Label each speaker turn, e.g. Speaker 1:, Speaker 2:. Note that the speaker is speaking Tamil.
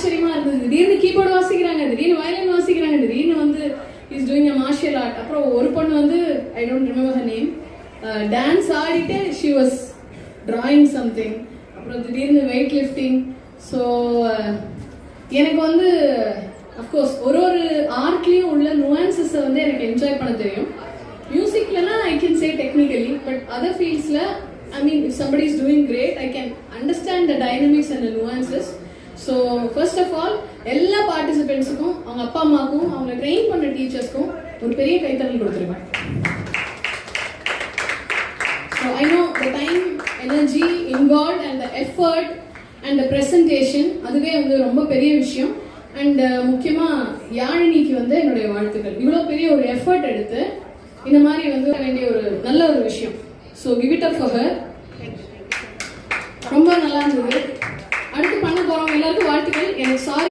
Speaker 1: ஆச்சரியமா இருந்தது. திடீர்னு கீபோர்டு வாசிக்கிறாங்க, திடீர்னு வயலின் வாசிக்கிறாங்க, திடீர்னு வந்து is doing a martial art. அப்புறம் ஒரு பொண்ணு வந்து I don't remember her name, dance ஆடிட்டு ஷி வாஸ் டிராயிங் சம்திங். அப்புறம் திடீர்னு வெயிட் லிஃப்டிங். ஸோ எனக்கு வந்து அஃப்கோர்ஸ் ஒரு ஆர்ட்லேயும் உள்ள நுவான்சஸை வந்து எனக்கு என்ஜாய் பண்ண தெரியும். மியூசிக்லனா I can say technically, but other ஃபீல்ட்ஸில் I mean if somebody is doing great I can understand the dynamics and the nuances. So first of all எல்லா பார்ட்டிசிபென்ட்ஸுக்கும், அவங்க அப்பா அம்மாவுக்கும், அவங்களை ட்ரெயின் பண்ண டீச்சர்ஸ்க்கும் ஒரு பெரிய கைத்தறல் கொடுத்துருவேன். So I know the time, energy involve and the effort and the presentation, அதுவே வந்து ரொம்ப பெரிய விஷயம். அண்ட் முக்கியமாக யாழினிக்கு வந்து என்னுடைய வாழ்த்துக்கள். இவ்வளோ பெரிய ஒரு எஃபர்ட் எடுத்து இந்த மாதிரி வந்து வேண்டிய ஒரு நல்ல ஒரு விஷயம். So give it up for her. ரொம்ப நல்லா இருந்தது. அடுத்து பண்ண போகிறவங்க எல்லாருக்கும் வாழ்த்துக்கள். எனக்கு சாரி